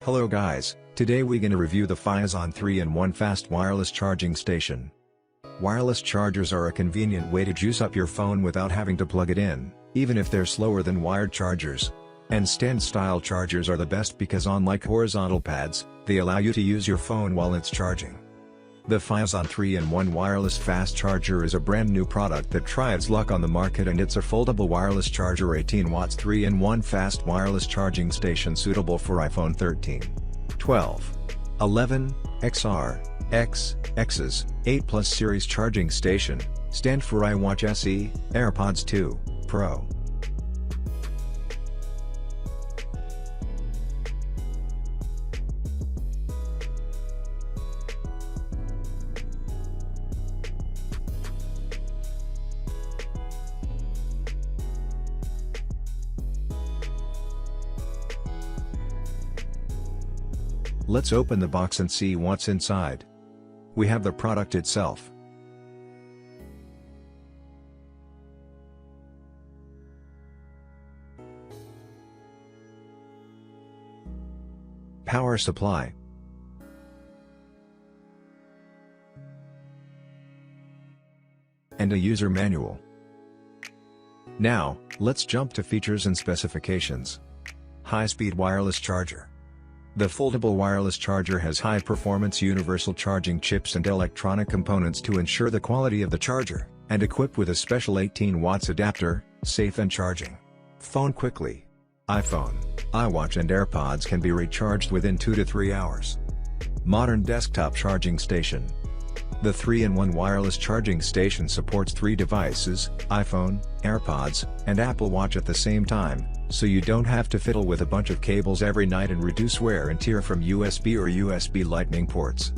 Hello guys, today we're gonna review the FYEZON 3-in-1 fast wireless charging station. Wireless chargers are a convenient way to juice up your phone without having to plug it in, even if they're slower than wired chargers. And stand-style chargers are the best because unlike horizontal pads, they allow you to use your phone while it's charging. The FYEZON 3-in-1 wireless fast charger is a brand new product that tried its luck on the market, and it's a foldable wireless charger 18 watts 3-in-1 fast wireless charging station suitable for iPhone 13, 12, 11, XR, X, X's, 8 Plus series charging station, stand for iWatch SE, AirPods 2, Pro. Let's open the box and see what's inside. We have the product itself. Power supply. And a user manual. Now, let's jump to features and specifications. High-speed wireless charger. The foldable wireless charger has high-performance universal charging chips and electronic components to ensure the quality of the charger, and equipped with a special 18 watts adapter, safe and charging. Phone quickly. iPhone, iWatch and AirPods can be recharged within 2 to 3 hours. Modern desktop charging station. The 3-in-1 wireless charging station supports 3 devices, iPhone, AirPods, and Apple Watch at the same time, so you don't have to fiddle with a bunch of cables every night and reduce wear and tear from USB or USB Lightning ports.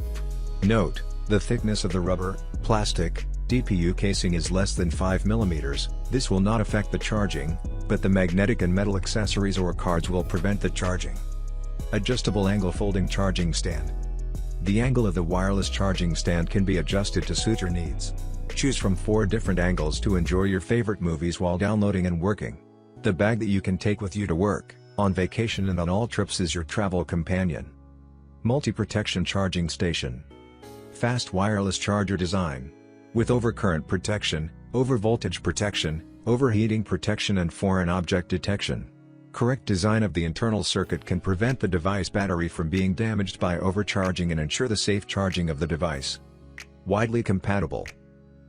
Note, the thickness of the rubber, plastic, DPU casing is less than 5 mm, this will not affect the charging, but the magnetic and metal accessories or cards will prevent the charging. Adjustable angle folding charging stand. The angle of the wireless charging stand can be adjusted to suit your needs. Choose from 4 different angles to enjoy your favorite movies while downloading and working. The bag that you can take with you to work, on vacation and on all trips is your travel companion. Multi-protection charging station. Fast wireless charger design. With overcurrent protection, overvoltage protection, overheating protection and foreign object detection. Correct design of the internal circuit can prevent the device battery from being damaged by overcharging and ensure the safe charging of the device. Widely compatible.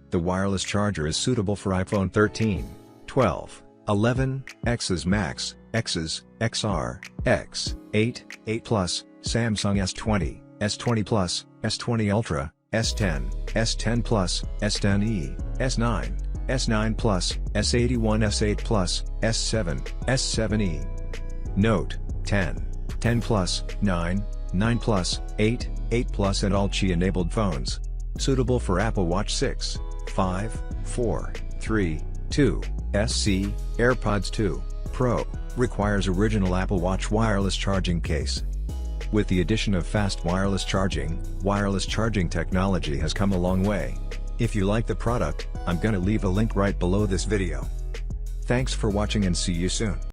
The wireless charger is suitable for iPhone 13, 12, 11, X's Max, X's, XR, X, 8, 8 Plus, Samsung S20, S20 Plus, S20 Ultra, S10, S10 Plus, S10e, S9, S9 Plus, S81 S8 Plus, S7, S7e. Note, 10, 10 Plus, 9, 9 Plus, 8, 8 Plus and all Qi enabled phones. Suitable for Apple Watch 6, 5, 4, 3, 2, SC, AirPods 2, Pro, requires original Apple Watch wireless charging case. With the addition of fast wireless charging technology has come a long way. If you like the product, I'm gonna leave a link right below this video. Thanks for watching and see you soon.